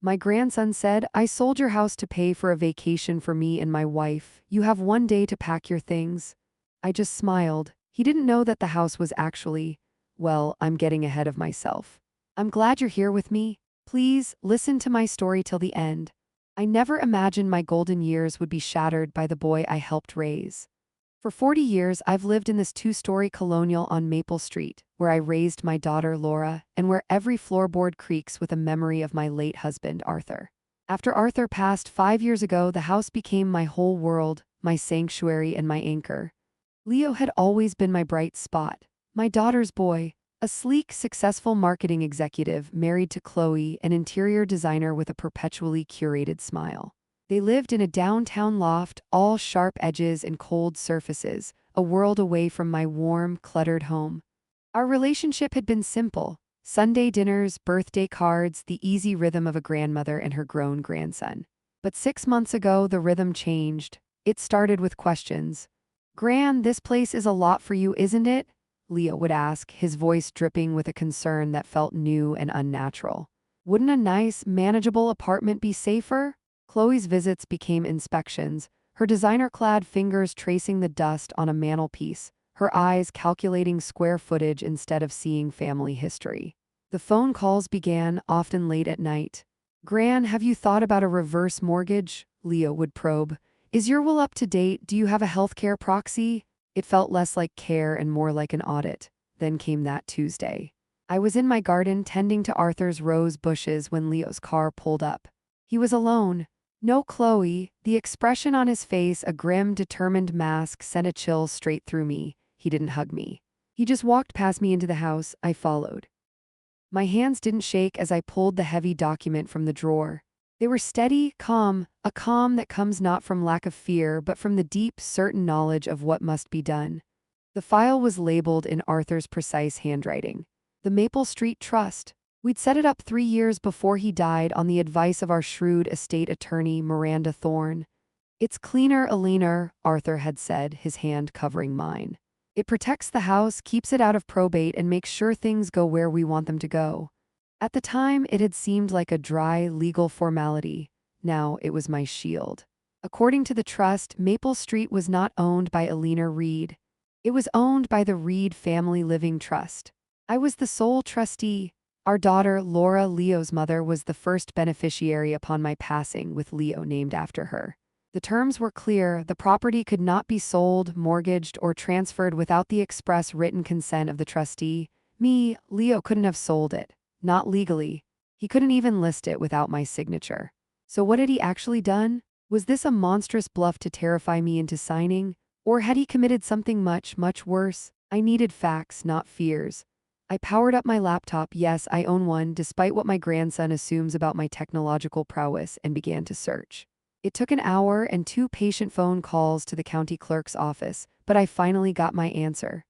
My grandson said, "I sold your house to pay for a vacation for me and my wife. You have one day to pack your things." I just smiled. He didn't know that the house was actually, well, I'm getting ahead of myself. I'm glad you're here with me. Please listen to my story till the end. I never imagined my golden years would be shattered by the boy I helped raise. For 40 years, I've lived in this two-story colonial on Maple Street, where I raised my daughter Laura, and where every floorboard creaks with a memory of my late husband, Arthur. After Arthur passed 5 years ago, the house became my whole world, my sanctuary and my anchor. Leo had always been my bright spot, my daughter's boy, a sleek, successful marketing executive married to Chloe, an interior designer with a perpetually curated smile. They lived in a downtown loft, all sharp edges and cold surfaces, a world away from my warm, cluttered home. Our relationship had been simple: Sunday dinners, birthday cards, the easy rhythm of a grandmother and her grown grandson. But 6 months ago, the rhythm changed. It started with questions. "Gran, this place is a lot for you, isn't it?" Leo would ask, his voice dripping with a concern that felt new and unnatural. "Wouldn't a nice, manageable apartment be safer?" Chloe's visits became inspections, her designer-clad fingers tracing the dust on a mantelpiece, her eyes calculating square footage instead of seeing family history. The phone calls began, often late at night. "Gran, have you thought about a reverse mortgage?" Leo would probe. "Is your will up to date? Do you have a healthcare proxy?" It felt less like care and more like an audit. Then came that Tuesday. I was in my garden tending to Arthur's rose bushes when Leo's car pulled up. He was alone. No Chloe. The expression on his face, a grim, determined mask, sent a chill straight through me. He didn't hug me. He just walked past me into the house. I followed. My hands didn't shake as I pulled the heavy document from the drawer. They were steady, calm, a calm that comes not from lack of fear but from the deep, certain knowledge of what must be done. The file was labeled in Arthur's precise handwriting. The Maple Street Trust. We'd set it up 3 years before he died on the advice of our shrewd estate attorney, Miranda Thorne. "It's cleaner, leaner," Arthur had said, his hand covering mine. "It protects the house, keeps it out of probate, and makes sure things go where we want them to go." At the time, it had seemed like a dry, legal formality. Now it was my shield. According to the trust, Maple Street was not owned by Alina Reed. It was owned by the Reed Family Living Trust. I was the sole trustee. Our daughter, Laura, Leo's mother, was the first beneficiary upon my passing, with Leo named after her. The terms were clear: the property could not be sold, mortgaged, or transferred without the express written consent of the trustee. Me, Leo, couldn't have sold it. Not legally. He couldn't even list it without my signature. So what had he actually done? Was this a monstrous bluff to terrify me into signing? Or had he committed something much, much worse? I needed facts, not fears. I powered up my laptop, yes, I own one, despite what my grandson assumes about my technological prowess, and began to search. It took an hour and 2 patient phone calls to the county clerk's office, but I finally got my answer.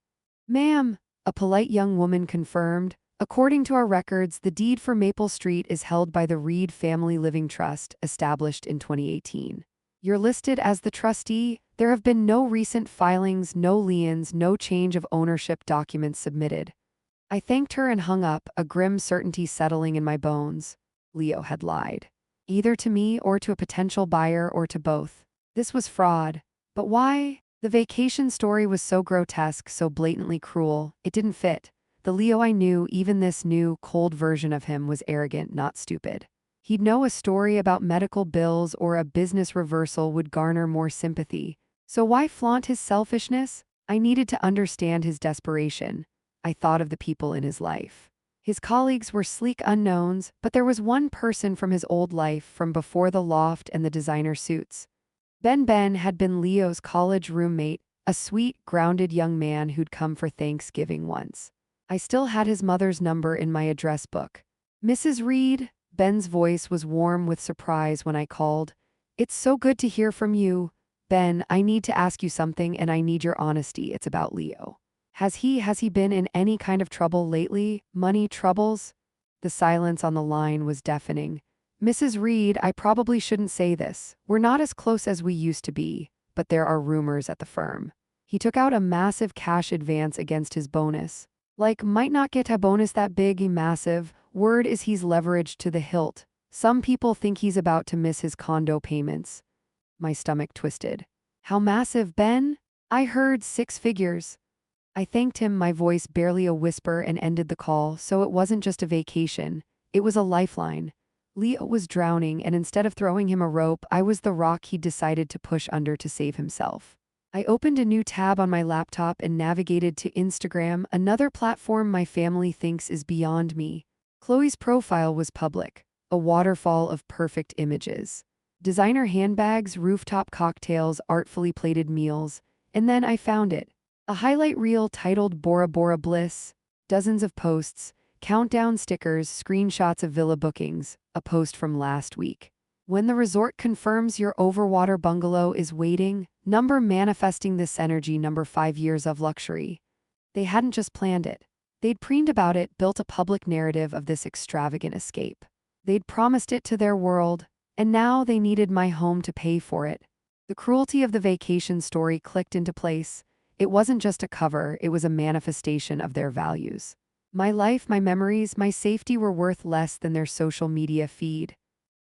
"Ma'am," a polite young woman confirmed, "according to our records, the deed for Maple Street is held by the Reed Family Living Trust, established in 2018. You're listed as the trustee. There have been no recent filings, no liens, no change of ownership documents submitted." I thanked her and hung up, a grim certainty settling in my bones. Leo had lied. Either to me or to a potential buyer or to both. This was fraud. But why? The vacation story was so grotesque, so blatantly cruel. It didn't fit. The Leo I knew, even this new, cold version of him, was arrogant, not stupid. He'd know a story about medical bills or a business reversal would garner more sympathy. So why flaunt his selfishness? I needed to understand his desperation. I thought of the people in his life. His colleagues were sleek unknowns, but there was one person from his old life, from before the loft and the designer suits. Ben had been Leo's college roommate, a sweet, grounded young man who'd come for Thanksgiving once. I still had his mother's number in my address book. "Mrs. Reed?" Ben's voice was warm with surprise when I called. "It's so good to hear from you. Ben, I need to ask you something, and I need your honesty. It's about Leo. Has he been in any kind of trouble lately? Money troubles?" The silence on the line was deafening. "Mrs. Reed, I probably shouldn't say this. We're not as close as we used to be, but there are rumors at the firm." He took out a massive cash advance against his bonus. "Like, might not get a bonus that big, massive. Word is he's leveraged to the hilt. Some people think he's about to miss his condo payments. My stomach twisted. How massive, Ben? I heard 6 figures. I thanked him, my voice barely a whisper, and ended the call, so it wasn't just a vacation. It was a lifeline. Leo was drowning, and instead of throwing him a rope, I was the rock he'd decided to push under to save himself. I opened a new tab on my laptop and navigated to Instagram, another platform my family thinks is beyond me. Chloe's profile was public, a waterfall of perfect images. Designer handbags, rooftop cocktails, artfully plated meals, and then I found it. A highlight reel titled Bora Bora Bliss, dozens of posts, countdown stickers, screenshots of villa bookings, a post from last week. When the resort confirms your overwater bungalow is waiting, number manifesting this energy, number 5 years of luxury. They hadn't just planned it. They'd preened about it, built a public narrative of this extravagant escape. They'd promised it to their world, and now they needed my home to pay for it. The cruelty of the vacation story clicked into place. It wasn't just a cover, it was a manifestation of their values. My life, my memories, my safety were worth less than their social media feed.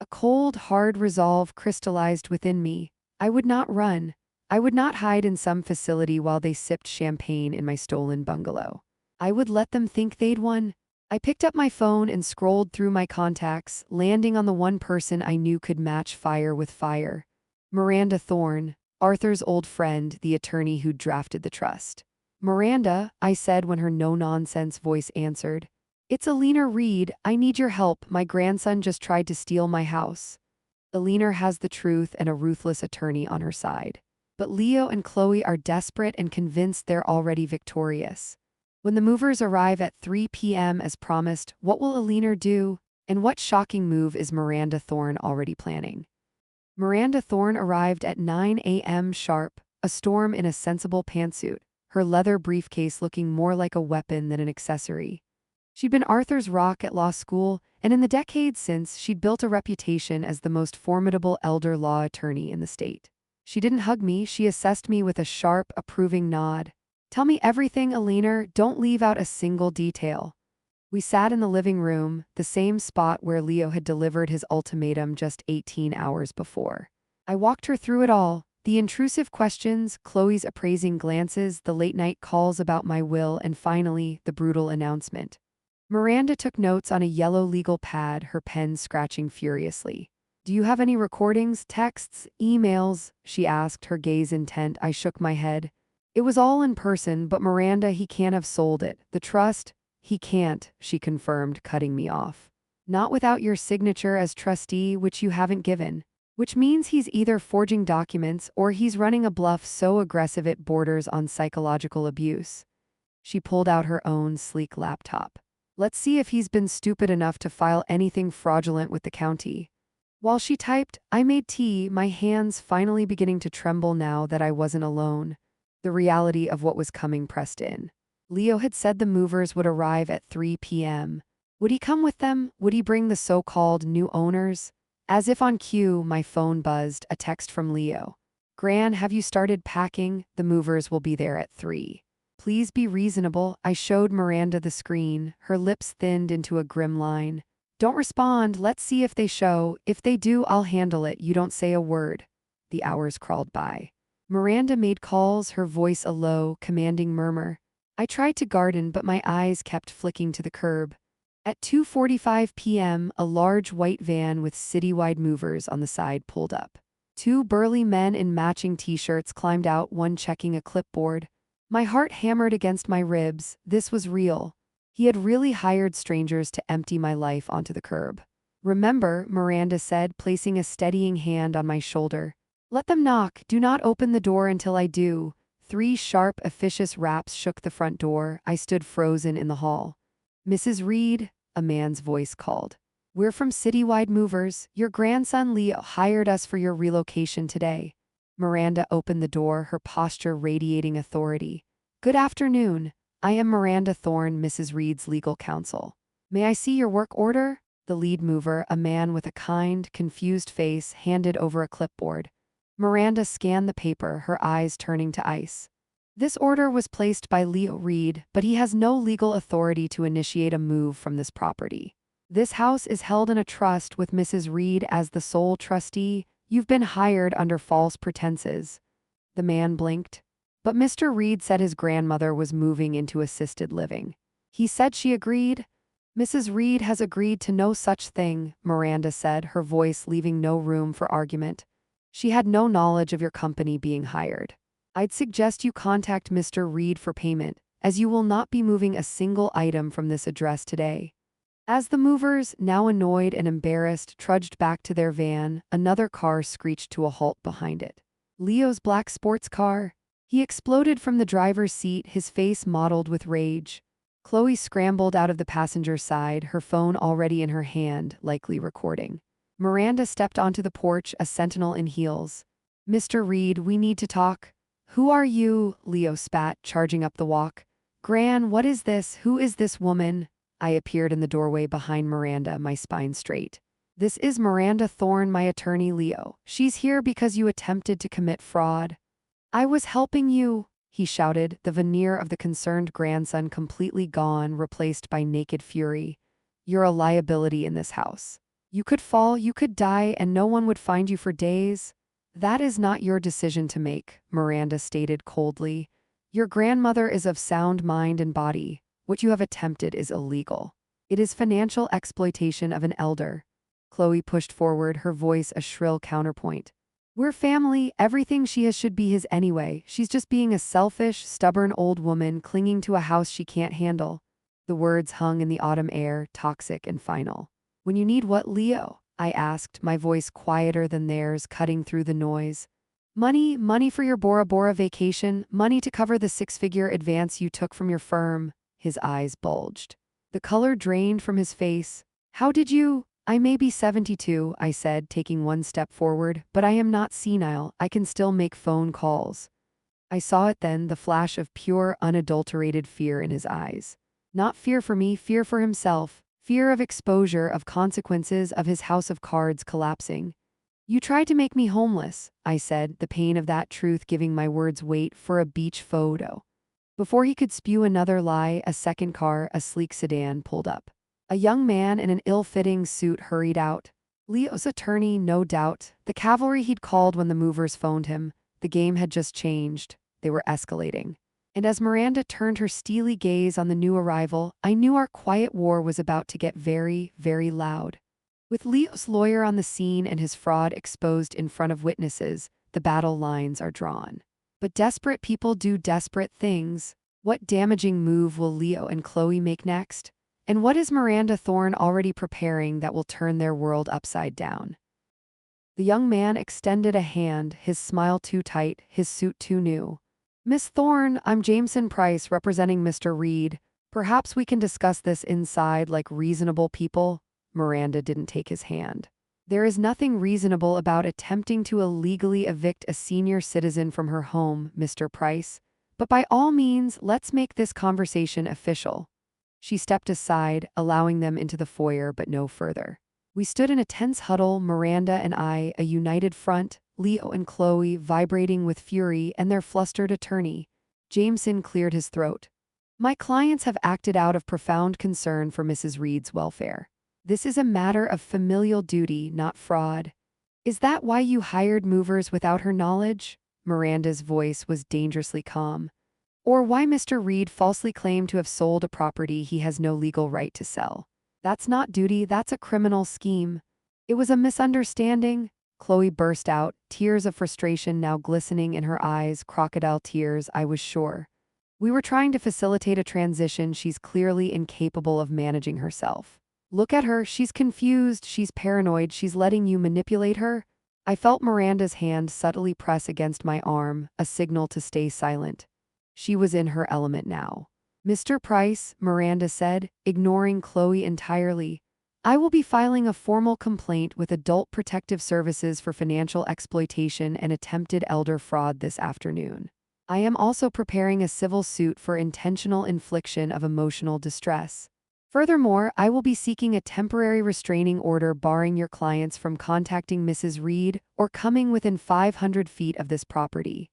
A cold, hard resolve crystallized within me. I would not run. I would not hide in some facility while they sipped champagne in my stolen bungalow. I would let them think they'd won. I picked up my phone and scrolled through my contacts, landing on the one person I knew could match fire with fire. Miranda Thorne, Arthur's old friend, the attorney who'd drafted the trust. Miranda, I said when her no-nonsense voice answered. It's Alina Reed. I need your help. My grandson just tried to steal my house. Alina has the truth and a ruthless attorney on her side. But Leo and Chloe are desperate and convinced they're already victorious. When the movers arrive at 3 p.m. as promised, what will Alina do? And what shocking move is Miranda Thorne already planning? Miranda Thorne arrived at 9 a.m. sharp, a storm in a sensible pantsuit, her leather briefcase looking more like a weapon than an accessory. She'd been Arthur's rock at law school, and in the decades since, she'd built a reputation as the most formidable elder law attorney in the state. She didn't hug me, she assessed me with a sharp, approving nod. Tell me everything, Alina, don't leave out a single detail. We sat in the living room, the same spot where Leo had delivered his ultimatum just 18 hours before. I walked her through it all, the intrusive questions, Chloe's appraising glances, the late-night calls about my will, and finally, the brutal announcement. Miranda took notes on a yellow legal pad, her pen scratching furiously. Do you have any recordings, texts, emails? She asked, her gaze intent. I shook my head. It was all in person, but Miranda, he can't have sold it. The trust? He can't, she confirmed, cutting me off. Not without your signature as trustee, which you haven't given. Which means he's either forging documents or he's running a bluff so aggressive it borders on psychological abuse. She pulled out her own sleek laptop. Let's see if he's been stupid enough to file anything fraudulent with the county. While she typed, I made tea, my hands finally beginning to tremble now that I wasn't alone. The reality of what was coming pressed in. Leo had said the movers would arrive at 3 p.m. Would he come with them? Would he bring the so-called new owners? As if on cue, my phone buzzed, a text from Leo. Gran, have you started packing? The movers will be there at 3. Please be reasonable. I showed Miranda the screen, her lips thinned into a grim line. Don't respond, let's see if they show. If they do, I'll handle it. You don't say a word. The hours crawled by. Miranda made calls, her voice a low, commanding murmur. I tried to garden, but my eyes kept flicking to the curb. At 2:45 p.m., a large white van with citywide movers on the side pulled up. 2 burly men in matching t-shirts climbed out, one checking a clipboard. My heart hammered against my ribs. This was real. He had really hired strangers to empty my life onto the curb. Remember, Miranda said, placing a steadying hand on my shoulder. Let them knock. Do not open the door until I do. 3 sharp, officious raps shook the front door. I stood frozen in the hall. Mrs. Reed, a man's voice called. We're from Citywide Movers. Your grandson Leo hired us for your relocation today. Miranda opened the door, her posture radiating authority. Good afternoon. I am Miranda Thorne, Mrs. Reed's legal counsel. May I see your work order? The lead mover, a man with a kind, confused face, handed over a clipboard. Miranda scanned the paper, her eyes turning to ice. This order was placed by Leo Reed, but he has no legal authority to initiate a move from this property. This house is held in a trust with Mrs. Reed as the sole trustee. You've been hired under false pretenses. The man blinked. But Mr. Reed said his grandmother was moving into assisted living. He said she agreed. Mrs. Reed has agreed to no such thing, Miranda said, her voice leaving no room for argument. She had no knowledge of your company being hired. I'd suggest you contact Mr. Reed for payment, as you will not be moving a single item from this address today. As the movers, now annoyed and embarrassed, trudged back to their van, another car screeched to a halt behind it. Leo's black sports car. He exploded from the driver's seat, his face mottled with rage. Chloe scrambled out of the passenger side, her phone already in her hand, likely recording. Miranda stepped onto the porch, a sentinel in heels. Mr. Reed, we need to talk. Who are you? Leo spat, charging up the walk. Gran, what is this? Who is this woman? I appeared in the doorway behind Miranda, my spine straight. This is Miranda Thorne, my attorney, Leo. She's here because you attempted to commit fraud. I was helping you, he shouted, the veneer of the concerned grandson completely gone, replaced by naked fury. You're a liability in this house. You could fall, you could die, and no one would find you for days. That is not your decision to make, Miranda stated coldly. Your grandmother is of sound mind and body. What you have attempted is illegal. It is financial exploitation of an elder. Chloe pushed forward, her voice a shrill counterpoint. We're family, everything she has should be his anyway. She's just being a selfish, stubborn old woman clinging to a house she can't handle. The words hung in the autumn air, toxic and final. When you need what, Leo? I asked, my voice quieter than theirs, cutting through the noise. Money for your Bora Bora vacation, money to cover the six-figure advance you took from your firm. His eyes bulged. The color drained from his face. How did you? I may be 72, I said, taking one step forward, but I am not senile. I can still make phone calls. I saw it then, the flash of pure, unadulterated fear in his eyes. Not fear for me, fear for himself. Fear of exposure, of consequences, of his house of cards collapsing. You tried to make me homeless, I said, the pain of that truth giving my words weight, for a beach photo. Before he could spew another lie, a second car, a sleek sedan, pulled up. A young man in an ill-fitting suit hurried out. Leo's attorney, no doubt. The cavalry he'd called when the movers phoned him. The game had just changed. They were escalating. And as Miranda turned her steely gaze on the new arrival, I knew our quiet war was about to get very, very loud. With Leo's lawyer on the scene and his fraud exposed in front of witnesses, the battle lines are drawn. But desperate people do desperate things. What damaging move will Leo and Chloe make next? And what is Miranda Thorne already preparing that will turn their world upside down? The young man extended a hand, his smile too tight, his suit too new. Miss Thorne, I'm Jameson Price representing Mr. Reed. Perhaps we can discuss this inside like reasonable people. Miranda didn't take his hand. There is nothing reasonable about attempting to illegally evict a senior citizen from her home, Mr. Price. But by all means, let's make this conversation official. She stepped aside, allowing them into the foyer but no further. We stood in a tense huddle, Miranda and I, a united front, Leo and Chloe vibrating with fury, and their flustered attorney. Jameson cleared his throat. My clients have acted out of profound concern for Mrs. Reed's welfare. This is a matter of familial duty, not fraud. Is that why you hired movers without her knowledge? Miranda's voice was dangerously calm. Or why Mr. Reed falsely claimed to have sold a property he has no legal right to sell? That's not duty, that's a criminal scheme. It was a misunderstanding. Chloe burst out, tears of frustration now glistening in her eyes, crocodile tears, I was sure. We were trying to facilitate a transition. She's clearly incapable of managing herself. Look at her, she's confused, she's paranoid, she's letting you manipulate her. I felt Miranda's hand subtly press against my arm, a signal to stay silent. She was in her element now. Mr. Price, Miranda said, ignoring Chloe entirely, I will be filing a formal complaint with Adult Protective Services for financial exploitation and attempted elder fraud this afternoon. I am also preparing a civil suit for intentional infliction of emotional distress. Furthermore, I will be seeking a temporary restraining order barring your clients from contacting Mrs. Reed or coming within 500 feet of this property.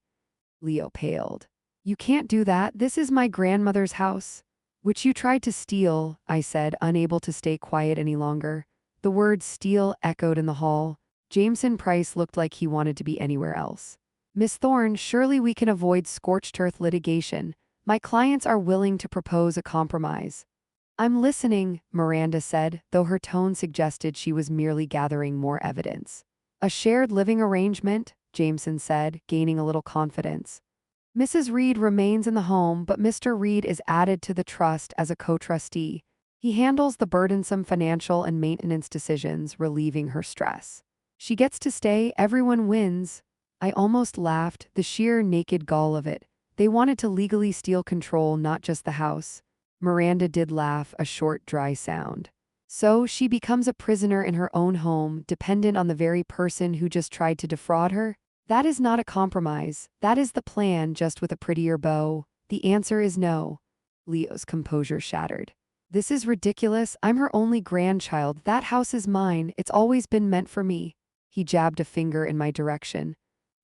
Leo paled. You can't do that. This is my grandmother's house. "Which you tried to steal," I said, unable to stay quiet any longer. The word steal echoed in the hall. Jameson Price looked like he wanted to be anywhere else. "Miss Thorne, surely we can avoid scorched earth litigation. My clients are willing to propose a compromise." "I'm listening," Miranda said, though her tone suggested she was merely gathering more evidence. "A shared living arrangement," Jameson said, gaining a little confidence. "Mrs. Reed remains in the home, but Mr. Reed is added to the trust as a co-trustee. He handles the burdensome financial and maintenance decisions, relieving her stress. She gets to stay, everyone wins." I almost laughed, the sheer naked gall of it. They wanted to legally steal control, not just the house. Miranda did laugh, a short, dry sound. "So she becomes a prisoner in her own home, dependent on the very person who just tried to defraud her? That is not a compromise. That is the plan, just with a prettier bow. The answer is no." Leo's composure shattered. "This is ridiculous. I'm her only grandchild. That house is mine. It's always been meant for me." He jabbed a finger in my direction.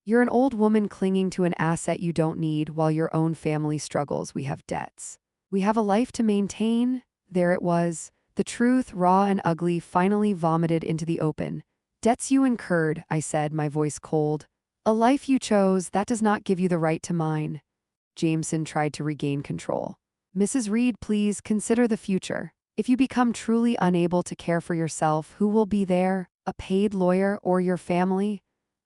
"You're an old woman clinging to an asset you don't need while your own family struggles. We have debts. We have a life to maintain." There it was. The truth, raw and ugly, finally vomited into the open. "Debts you incurred," I said, my voice cold. "A life you chose, that does not give you the right to mine." Jameson tried to regain control. "Mrs. Reed, please consider the future. If you become truly unable to care for yourself, who will be there? A paid lawyer or your family?"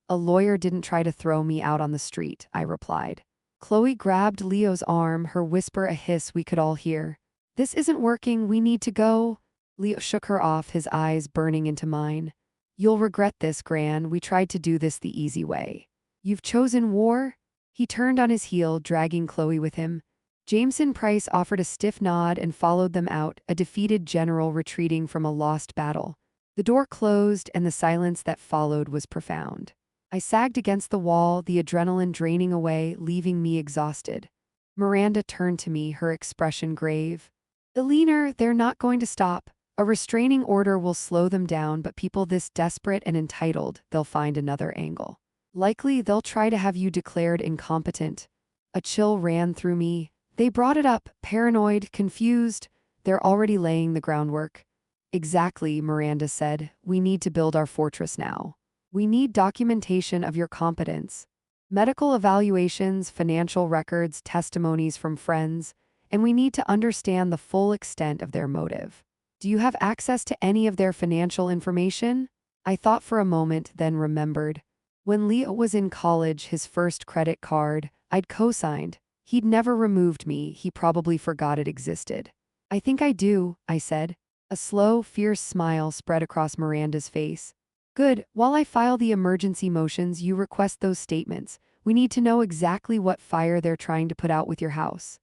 "A lawyer didn't try to throw me out on the street," I replied. Chloe grabbed Leo's arm, her whisper a hiss we could all hear. "This isn't working, we need to go." Leo shook her off, his eyes burning into mine. "You'll regret this, Gran. We tried to do this the easy way." "You've chosen war?" He turned on his heel, dragging Chloe with him. Jameson Price offered a stiff nod and followed them out, a defeated general retreating from a lost battle. The door closed, and the silence that followed was profound. I sagged against the wall, the adrenaline draining away, leaving me exhausted. Miranda turned to me, her expression grave. "Eleanor, they're not going to stop. A restraining order will slow them down, but people this desperate and entitled, they'll find another angle. Likely they'll try to have you declared incompetent." A chill ran through me. They brought it up, paranoid, confused. They're already laying the groundwork. "Exactly," Miranda said. "We need to build our fortress now. We need documentation of your competence. Medical evaluations, financial records, testimonies from friends, and we need to understand the full extent of their motive. Do you have access to any of their financial information?" I thought for a moment, then remembered. When Leo was in college, his first credit card, I'd co-signed. He'd never removed me, he probably forgot it existed. "I think I do," I said. A slow, fierce smile spread across Miranda's face. "Good, while I file the emergency motions, you request those statements. We need to know exactly what fire they're trying to put out with your house."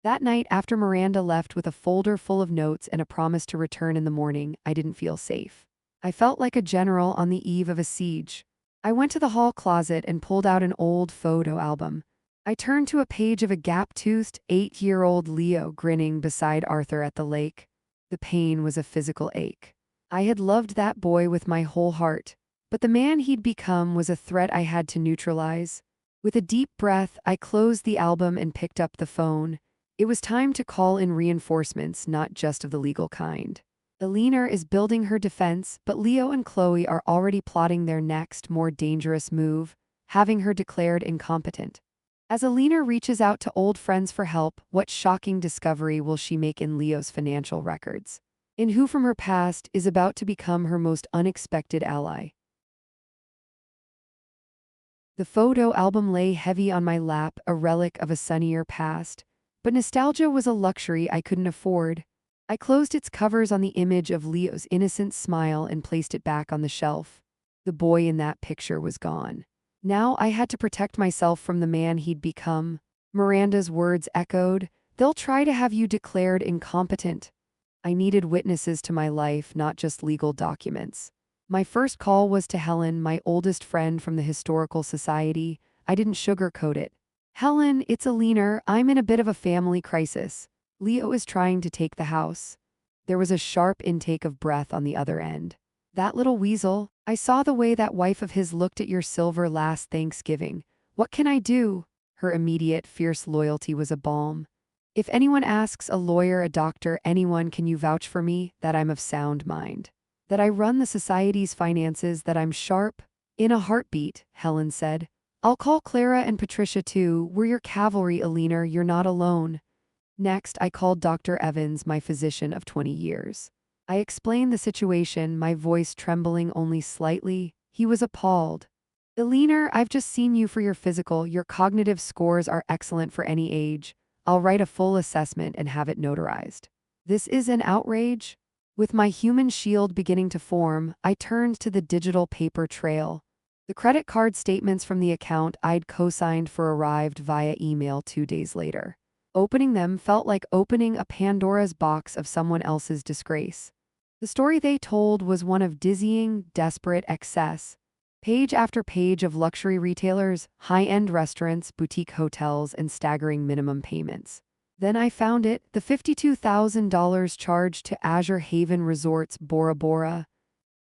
That night, after Miranda left with a folder full of notes and a promise to return in the morning, I didn't feel safe. I felt like a general on the eve of a siege. I went to the hall closet and pulled out an old photo album. I turned to a page of a gap-toothed, 8-year-old Leo grinning beside Arthur at the lake. The pain was a physical ache. I had loved that boy with my whole heart, but the man he'd become was a threat I had to neutralize. With a deep breath, I closed the album and picked up the phone. It was time to call in reinforcements, not just of the legal kind. Eleanor is building her defense, but Leo and Chloe are already plotting their next, more dangerous move, having her declared incompetent. As Eleanor reaches out to old friends for help, what shocking discovery will she make in Leo's financial records? In who from her past is about to become her most unexpected ally? The photo album lay heavy on my lap, a relic of a sunnier past. But nostalgia was a luxury I couldn't afford. I closed its covers on the image of Leo's innocent smile and placed it back on the shelf. The boy in that picture was gone. Now I had to protect myself from the man he'd become. Miranda's words echoed, "They'll try to have you declared incompetent." I needed witnesses to my life, not just legal documents. My first call was to Helen, my oldest friend from the Historical Society. I didn't sugarcoat it. "Helen, it's Eleanor. I'm in a bit of a family crisis. Leo is trying to take the house." There was a sharp intake of breath on the other end. "That little weasel. I saw the way that wife of his looked at your silver last Thanksgiving. What can I do?" Her immediate, fierce loyalty was a balm. If anyone asks, a lawyer, a doctor, anyone, can you vouch for me that I'm of sound mind? That I run the society's finances, that I'm sharp? In a heartbeat, Helen said. I'll call Clara and Patricia too. We're your cavalry, Alina, you're not alone. Next, I called Dr. Evans, my physician of 20 years. I explained the situation, my voice trembling only slightly. He was appalled. Alina, I've just seen you for your physical. Your cognitive scores are excellent for any age. I'll write a full assessment and have it notarized. This is an outrage? With my human shield beginning to form, I turned to the digital paper trail. The credit card statements from the account I'd co-signed for arrived via email 2 days later. Opening them felt like opening a Pandora's box of someone else's disgrace. The story they told was one of dizzying, desperate excess. Page after page of luxury retailers, high-end restaurants, boutique hotels, and staggering minimum payments. Then I found it, the $52,000 charged to Azure Haven Resorts Bora Bora.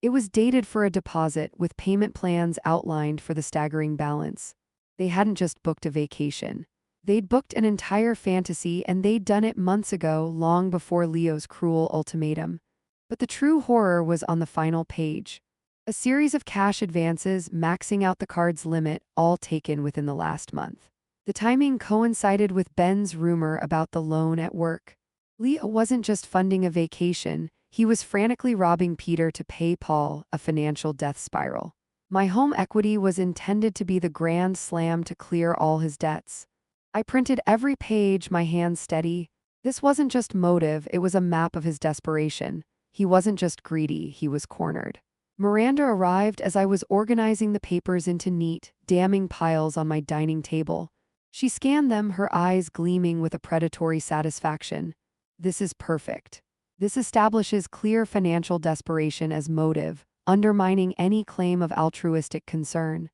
It was dated for a deposit with payment plans outlined for the staggering balance. They hadn't just booked a vacation. They'd booked an entire fantasy, and they'd done it months ago, long before Leo's cruel ultimatum. But the true horror was on the final page. A series of cash advances, maxing out the card's limit, all taken within the last month. The timing coincided with Ben's rumor about the loan at work. Leo wasn't just funding a vacation, he was frantically robbing Peter to pay Paul, a financial death spiral. My home equity was intended to be the grand slam to clear all his debts. I printed every page, my hands steady. This wasn't just motive, it was a map of his desperation. He wasn't just greedy, he was cornered. Miranda arrived as I was organizing the papers into neat, damning piles on my dining table. She scanned them, her eyes gleaming with a predatory satisfaction. This is perfect. This establishes clear financial desperation as motive, undermining any claim of altruistic concern.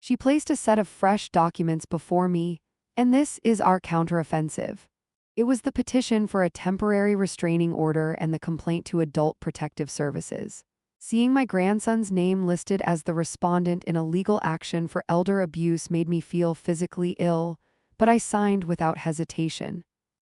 She placed a set of fresh documents before me, and this is our counteroffensive. It was the petition for a temporary restraining order and the complaint to Adult Protective Services. Seeing my grandson's name listed as the respondent in a legal action for elder abuse made me feel physically ill, but I signed without hesitation.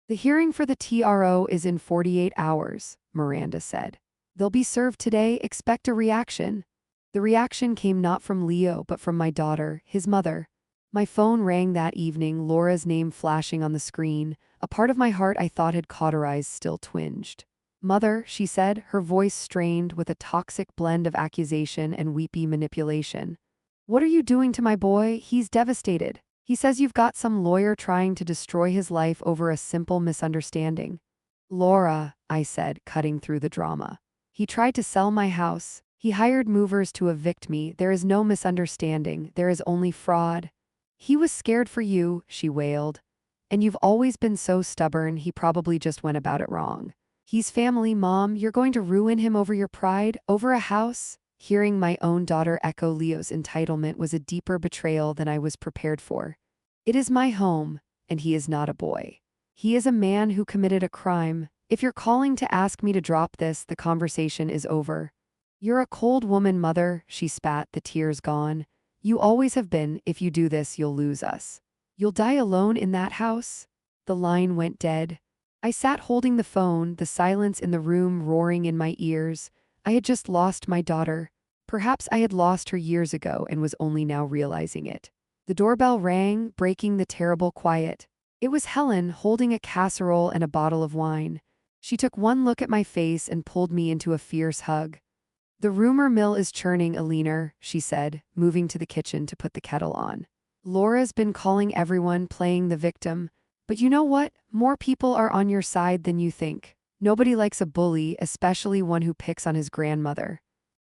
The hearing for the TRO is in 48 hours, Miranda said. They'll be served today, expect a reaction. The reaction came not from Leo but from my daughter, his mother. My phone rang that evening, Laura's name flashing on the screen. A part of my heart I thought had cauterized still twinged. Mother, she said, her voice strained with a toxic blend of accusation and weepy manipulation. What are you doing to my boy? He's devastated. He says you've got some lawyer trying to destroy his life over a simple misunderstanding. Laura, I said, cutting through the drama. He tried to sell my house. He hired movers to evict me. There is no misunderstanding. There is only fraud. He was scared for you, she wailed. And you've always been so stubborn, he probably just went about it wrong. He's family, Mom. You're going to ruin him over your pride, over a house? Hearing my own daughter echo Leo's entitlement was a deeper betrayal than I was prepared for. It is my home, and he is not a boy. He is a man who committed a crime. If you're calling to ask me to drop this, the conversation is over. You're a cold woman, Mother, she spat, the tears gone. You always have been. If you do this, you'll lose us. You'll die alone in that house? The line went dead. I sat holding the phone, the silence in the room roaring in my ears. I had just lost my daughter. Perhaps I had lost her years ago and was only now realizing it. The doorbell rang, breaking the terrible quiet. It was Helen, holding a casserole and a bottle of wine. She took one look at my face and pulled me into a fierce hug. The rumor mill is churning, Alina, she said, moving to the kitchen to put the kettle on. Laura's been calling everyone, playing the victim. But you know what? More people are on your side than you think. Nobody likes a bully, especially one who picks on his grandmother.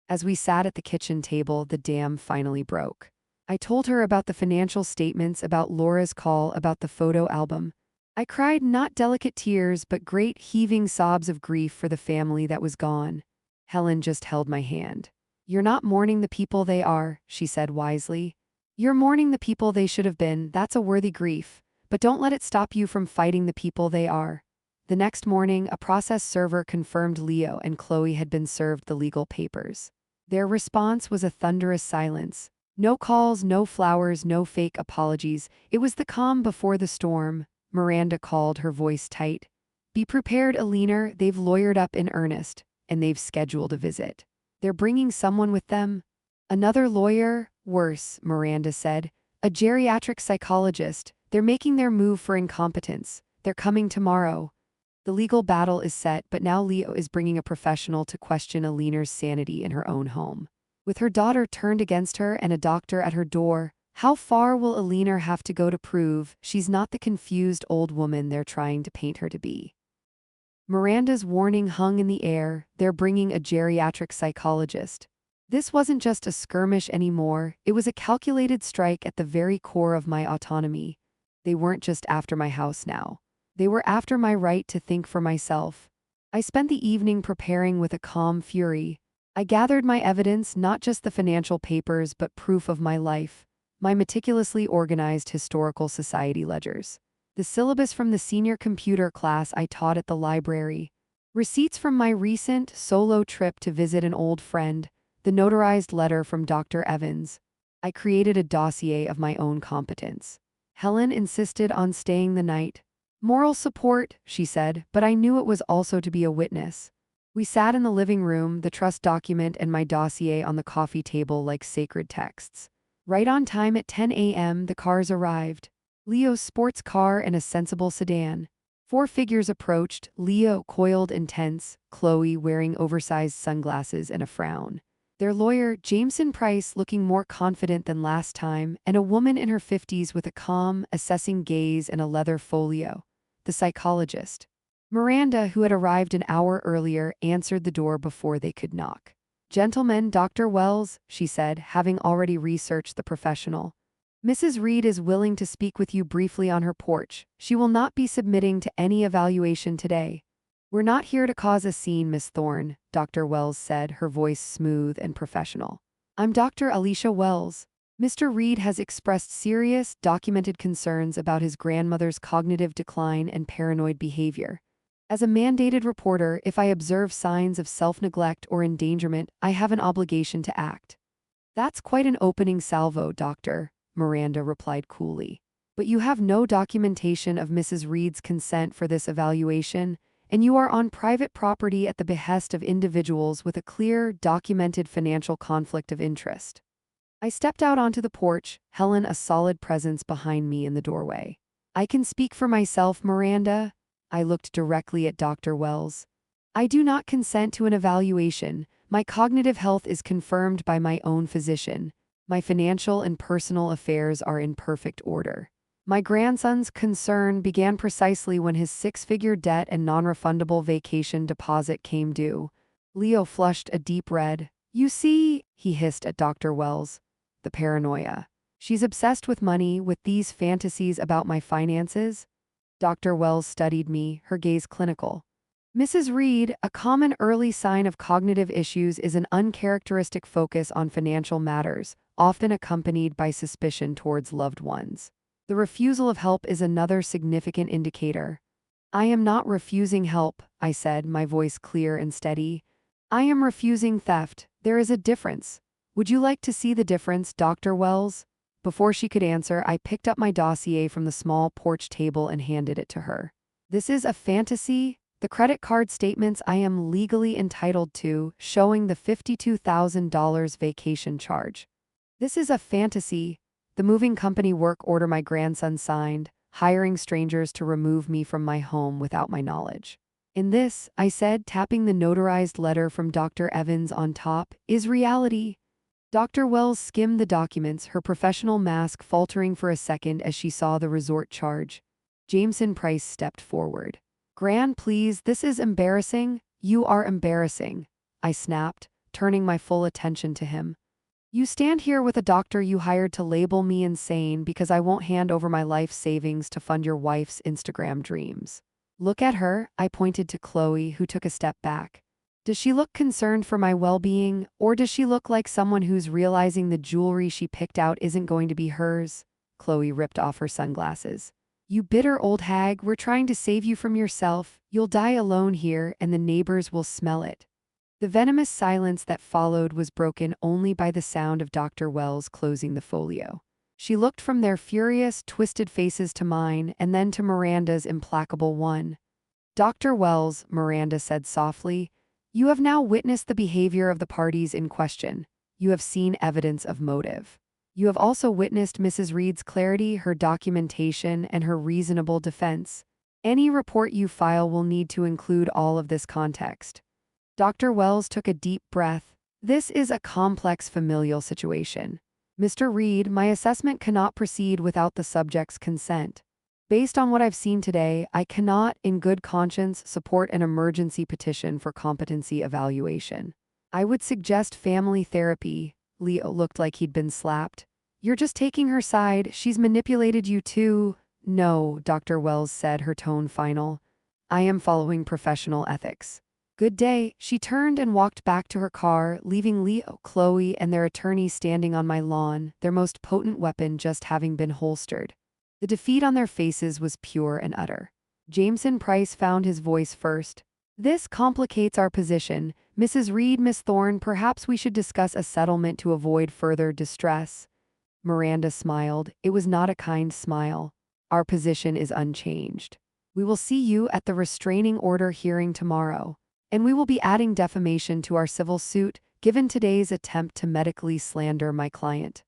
As we sat at the kitchen table, the dam finally broke. I told her about the financial statements, about Laura's call, about the photo album. I cried not delicate tears, but great heaving sobs of grief for the family that was gone. Helen just held my hand. You're not mourning the people they are, she said wisely. You're mourning the people they should have been. That's a worthy grief. But don't let it stop you from fighting the people they are. The next morning, a process server confirmed Leo and Chloe had been served the legal papers. Their response was a thunderous silence. No calls, no flowers, no fake apologies. It was the calm before the storm. Miranda called, her voice tight. Be prepared, Alina, they've lawyered up in earnest, and they've scheduled a visit. They're bringing someone with them. Another lawyer? Worse, Miranda said. A geriatric psychologist. They're making their move for incompetence. They're coming tomorrow. The legal battle is set, but now Leo is bringing a professional to question Alina's sanity in her own home. With her daughter turned against her and a doctor at her door, how far will Alina have to go to prove she's not the confused old woman they're trying to paint her to be? Miranda's warning hung in the air. They're bringing a geriatric psychologist. This wasn't just a skirmish anymore, it was a calculated strike at the very core of my autonomy. They weren't just after my house now. They were after my right to think for myself. I spent the evening preparing with a calm fury. I gathered my evidence, not just the financial papers, but proof of my life, my meticulously organized historical society ledgers, the syllabus from the senior computer class I taught at the library, receipts from my recent solo trip to visit an old friend, the notarized letter from Dr. Evans. I created a dossier of my own competence. Helen insisted on staying the night. Moral support, she said, but I knew it was also to be a witness. We sat in the living room, the trust document and my dossier on the coffee table like sacred texts. Right on time at 10 a.m., the cars arrived. Leo's sports car and a sensible sedan. 4 figures approached, Leo coiled and tense, Chloe wearing oversized sunglasses and a frown. Their lawyer, Jameson Price, looking more confident than last time, and a woman in her 50s with a calm, assessing gaze and a leather folio. The psychologist. Miranda, who had arrived an hour earlier, answered the door before they could knock. Gentlemen, Dr. Wells, she said, having already researched the professional. Mrs. Reed is willing to speak with you briefly on her porch. She will not be submitting to any evaluation today. We're not here to cause a scene, Miss Thorne, Dr. Wells said, her voice smooth and professional. I'm Dr. Alicia Wells. Mr. Reed has expressed serious, documented concerns about his grandmother's cognitive decline and paranoid behavior. As a mandated reporter, if I observe signs of self-neglect or endangerment, I have an obligation to act. That's quite an opening salvo, Doctor, Miranda replied coolly. But you have no documentation of Mrs. Reed's consent for this evaluation, and you are on private property at the behest of individuals with a clear, documented financial conflict of interest. I stepped out onto the porch, Helen a solid presence behind me in the doorway. I can speak for myself, Miranda. I looked directly at Dr. Wells. I do not consent to an evaluation. My cognitive health is confirmed by my own physician. My financial and personal affairs are in perfect order. My grandson's concern began precisely when his 6-figure debt and non-refundable vacation deposit came due. Leo flushed a deep red. You see, he hissed at Dr. Wells. The paranoia. She's obsessed with money, with these fantasies about my finances. Dr. Wells studied me, her gaze clinical. Mrs. Reed, a common early sign of cognitive issues is an uncharacteristic focus on financial matters, often accompanied by suspicion towards loved ones. The refusal of help is another significant indicator. I am not refusing help, I said, my voice clear and steady. I am refusing theft. There is a difference. Would you like to see the difference, Dr. Wells? Before she could answer, I picked up my dossier from the small porch table and handed it to her. This is a fantasy. The credit card statements I am legally entitled to, showing the $52,000 vacation charge. This is a fantasy. The moving company work order my grandson signed, hiring strangers to remove me from my home without my knowledge. In this, I said, tapping the notarized letter from Dr. Evans on top, is reality. Dr. Wells skimmed the documents, her professional mask faltering for a second as she saw the resort charge. Jameson Price stepped forward. Gran, please, this is embarrassing. You are embarrassing, I snapped, turning my full attention to him. You stand here with a doctor you hired to label me insane because I won't hand over my life savings to fund your wife's Instagram dreams. Look at her, I pointed to Chloe, who took a step back. Does she look concerned for my well-being, or does she look like someone who's realizing the jewelry she picked out isn't going to be hers? Chloe ripped off her sunglasses. You bitter old hag, we're trying to save you from yourself. You'll die alone here, and the neighbors will smell it. The venomous silence that followed was broken only by the sound of Dr. Wells closing the folio. She looked from their furious, twisted faces to mine and then to Miranda's implacable one. "Dr. Wells," Miranda said softly, "you have now witnessed the behavior of the parties in question. You have seen evidence of motive. You have also witnessed Mrs. Reed's clarity, her documentation, and her reasonable defense. Any report you file will need to include all of this context." Dr. Wells took a deep breath. "This is a complex familial situation. Mr. Reed, my assessment cannot proceed without the subject's consent. Based on what I've seen today, I cannot, in good conscience, support an emergency petition for competency evaluation. I would suggest family therapy." Leo looked like he'd been slapped. "You're just taking her side. She's manipulated you too." "No," Dr. Wells said, her tone final. "I am following professional ethics. Good day." She turned and walked back to her car, leaving Leo, Chloe, and their attorney standing on my lawn, their most potent weapon just having been holstered. The defeat on their faces was pure and utter. Jameson Price found his voice first. "This complicates our position. Mrs. Reed, Miss Thorne, perhaps we should discuss a settlement to avoid further distress." Miranda smiled. It was not a kind smile. "Our position is unchanged. We will see you at the restraining order hearing tomorrow. And we will be adding defamation to our civil suit, given today's attempt to medically slander my client."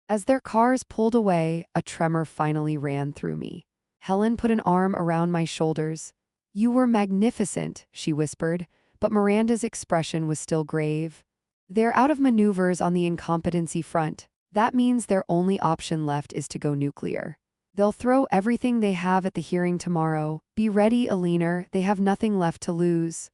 As their cars pulled away, a tremor finally ran through me. Helen put an arm around my shoulders. "You were magnificent," she whispered, but Miranda's expression was still grave. "They're out of maneuvers on the incompetency front. That means their only option left is to go nuclear. They'll throw everything they have at the hearing tomorrow. Be ready, Alina, they have nothing left to lose."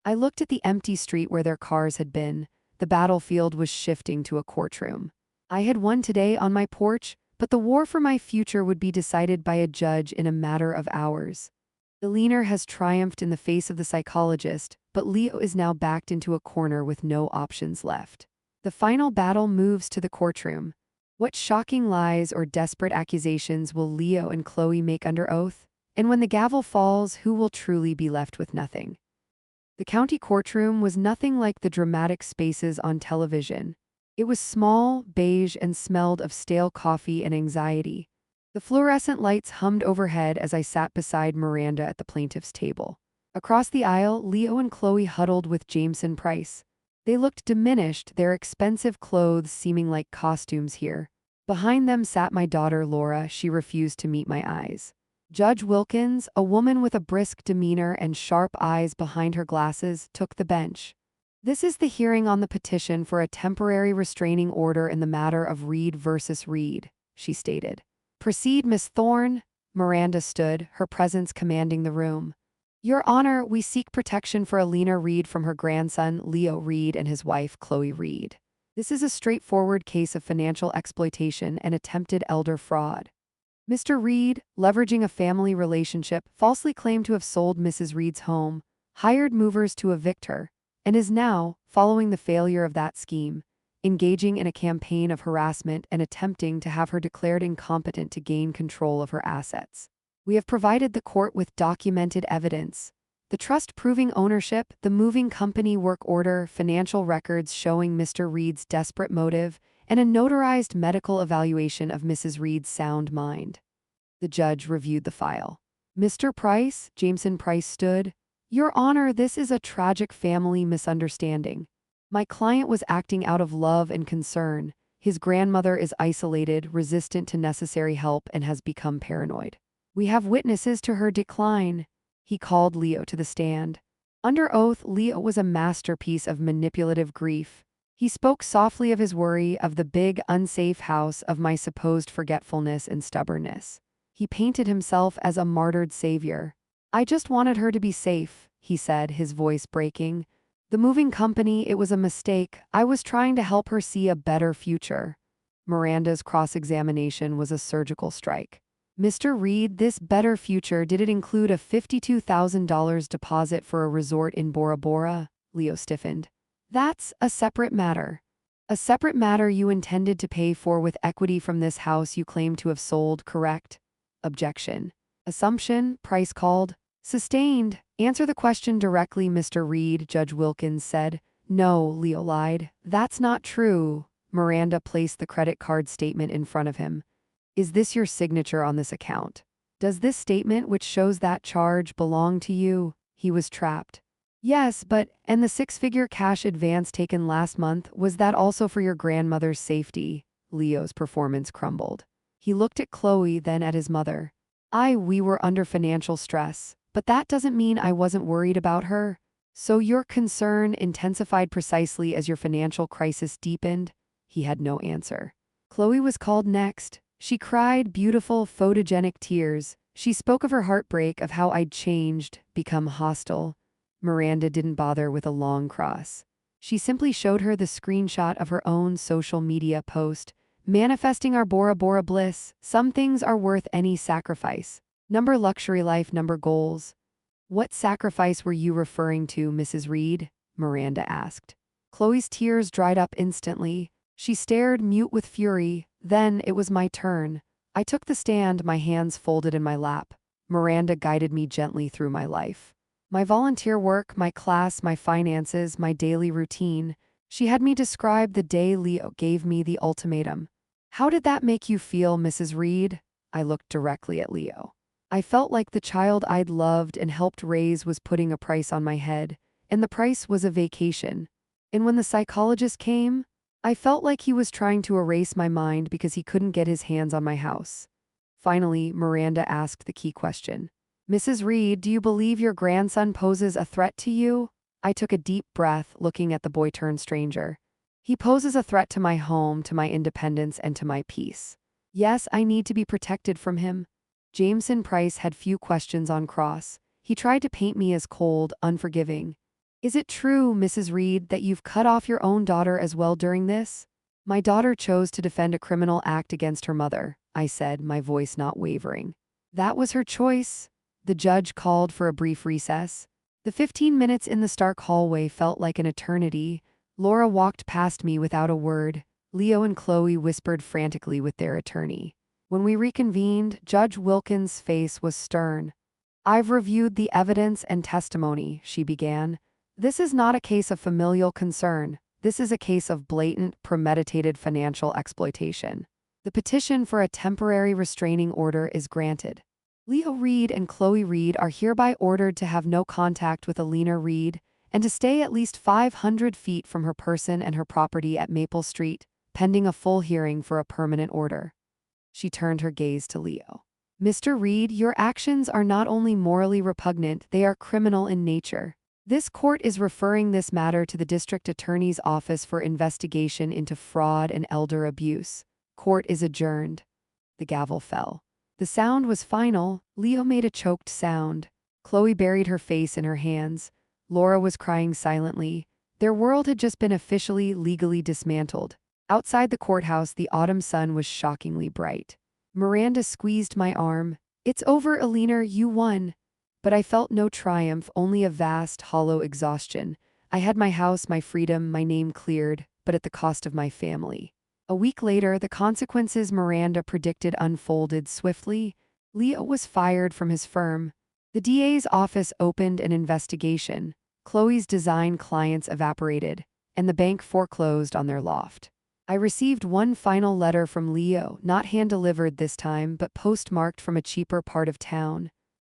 I looked at the empty street where their cars had been. The battlefield was shifting to a courtroom. I had won today on my porch, but the war for my future would be decided by a judge in a matter of hours. Alina has triumphed in the face of the psychologist, but Leo is now backed into a corner with no options left. The final battle moves to the courtroom. What shocking lies or desperate accusations will Leo and Chloe make under oath? And when the gavel falls, who will truly be left with nothing? The county courtroom was nothing like the dramatic spaces on television. It was small, beige, and smelled of stale coffee and anxiety. The fluorescent lights hummed overhead as I sat beside Miranda at the plaintiff's table. Across the aisle, Leo and Chloe huddled with Jameson Price. They looked diminished, their expensive clothes seeming like costumes here. Behind them sat my daughter Laura. She refused to meet my eyes. Judge Wilkins, a woman with a brisk demeanor and sharp eyes behind her glasses, took the bench. "This is the hearing on the petition for a temporary restraining order in the matter of Reed versus Reed," she stated. "Proceed, Miss Thorne." Miranda stood, her presence commanding the room. "Your Honor, we seek protection for Alina Reed from her grandson, Leo Reed, and his wife, Chloe Reed. This is a straightforward case of financial exploitation and attempted elder fraud. Mr. Reed, leveraging a family relationship, falsely claimed to have sold Mrs. Reed's home, hired movers to evict her, and is now, following the failure of that scheme, engaging in a campaign of harassment and attempting to have her declared incompetent to gain control of her assets. We have provided the court with documented evidence. The trust proving ownership, the moving company work order, financial records showing Mr. Reed's desperate motive, and a notarized medical evaluation of Mrs. Reed's sound mind." The judge reviewed the file. "Mr. Price," Jameson Price stood, "Your Honor, this is a tragic family misunderstanding. My client was acting out of love and concern. His grandmother is isolated, resistant to necessary help, and has become paranoid. We have witnesses to her decline." He called Leo to the stand. Under oath, Leo was a masterpiece of manipulative grief. He spoke softly of his worry, of the big, unsafe house, of my supposed forgetfulness and stubbornness. He painted himself as a martyred savior. "I just wanted her to be safe," he said, his voice breaking. "The moving company, it was a mistake. I was trying to help her see a better future." Miranda's cross-examination was a surgical strike. "Mr. Reed, this better future, did it include a $52,000 deposit for a resort in Bora Bora?" Leo stiffened. "That's a separate matter. A separate matter you intended to pay for with equity from this house you claim to have sold, correct?" "Objection." "Assumption," Price called. "Sustained. Answer the question directly, Mr. Reed," Judge Wilkins said. "No," Leo lied. "That's not true." Miranda placed the credit card statement in front of him. Is this your signature on this account? Does this statement which shows that charge belong to you? He was trapped. Yes, but, and the six-figure cash advance taken last month, was that also for your grandmother's safety? Leo's performance crumbled. He looked at Chloe, then at his mother. We were under financial stress, but that doesn't mean I wasn't worried about her. So your concern intensified precisely as your financial crisis deepened? He had no answer. Chloe was called next. She cried beautiful, photogenic tears. She spoke of her heartbreak, of how I'd changed, become hostile. Miranda didn't bother with a long cross. She simply showed her the screenshot of her own social media post, manifesting our Bora Bora bliss. Some things are worth any sacrifice. Number luxury life, number goals. What sacrifice were you referring to, Mrs. Reed? Miranda asked. Chloe's tears dried up instantly. She stared, mute with fury. Then it was my turn. I took the stand, my hands folded in my lap. Miranda guided me gently through my life. My volunteer work, my class, my finances, my daily routine. She had me describe the day Leo gave me the ultimatum. How did that make you feel, Mrs. Reed? I looked directly at Leo. I felt like the child I'd loved and helped raise was putting a price on my head, and the price was a vacation. And when the psychologist came, I felt like he was trying to erase my mind because he couldn't get his hands on my house. Finally, Miranda asked the key question. Mrs. Reed, do you believe your grandson poses a threat to you? I took a deep breath, looking at the boy-turned-stranger. He poses a threat to my home, to my independence, and to my peace. Yes, I need to be protected from him. Jameson Price had few questions on cross. He tried to paint me as cold, unforgiving. Is it true, Mrs. Reed, that you've cut off your own daughter as well during this? My daughter chose to defend a criminal act against her mother, I said, my voice not wavering. That was her choice. The judge called for a brief recess. The 15 minutes in the stark hallway felt like an eternity. Laura walked past me without a word. Leo and Chloe whispered frantically with their attorney. When we reconvened, Judge Wilkins' face was stern. I've reviewed the evidence and testimony, she began. This is not a case of familial concern. This is a case of blatant, premeditated financial exploitation. The petition for a temporary restraining order is granted. Leo Reed and Chloe Reed are hereby ordered to have no contact with Alina Reed and to stay at least 500 feet from her person and her property at Maple Street, pending a full hearing for a permanent order. She turned her gaze to Leo. Mr. Reed, your actions are not only morally repugnant, they are criminal in nature. This court is referring this matter to the district attorney's office for investigation into fraud and elder abuse. Court is adjourned. The gavel fell. The sound was final. Leo made a choked sound. Chloe buried her face in her hands. Laura was crying silently. Their world had just been officially, legally dismantled. Outside the courthouse, the autumn sun was shockingly bright. Miranda squeezed my arm. It's over, Alina, you won. But I felt no triumph, only a vast, hollow exhaustion. I had my house, my freedom, my name cleared, but at the cost of my family. A week later, the consequences Miranda predicted unfolded swiftly. Leo was fired from his firm. The DA's office opened an investigation. Chloe's design clients evaporated, and the bank foreclosed on their loft. I received one final letter from Leo, not hand-delivered this time, but postmarked from a cheaper part of town.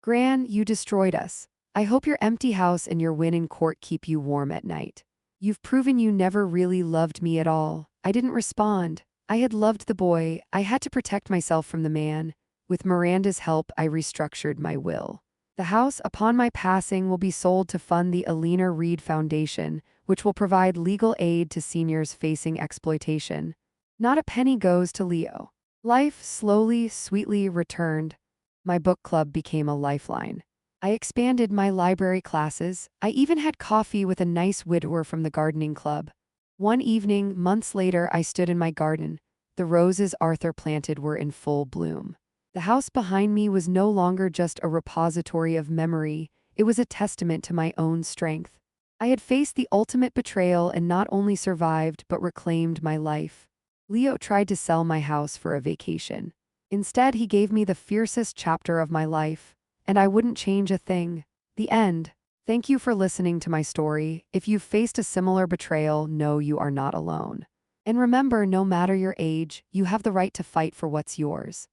Gran, you destroyed us. I hope your empty house and your win in court keep you warm at night. You've proven you never really loved me at all. I didn't respond. I had loved the boy. I had to protect myself from the man. With Miranda's help, I restructured my will. The house, upon my passing, will be sold to fund the Alina Reed Foundation, which will provide legal aid to seniors facing exploitation. Not a penny goes to Leo. Life slowly, sweetly returned. My book club became a lifeline. I expanded my library classes. I even had coffee with a nice widower from the gardening club. One evening, months later, I stood in my garden. The roses Arthur planted were in full bloom. The house behind me was no longer just a repository of memory. It was a testament to my own strength. I had faced the ultimate betrayal and not only survived, but reclaimed my life. Leo tried to sell my house for a vacation. Instead, he gave me the fiercest chapter of my life, and I wouldn't change a thing. The end. Thank you for listening to my story. If you've faced a similar betrayal, know you are not alone. And remember, no matter your age, you have the right to fight for what's yours.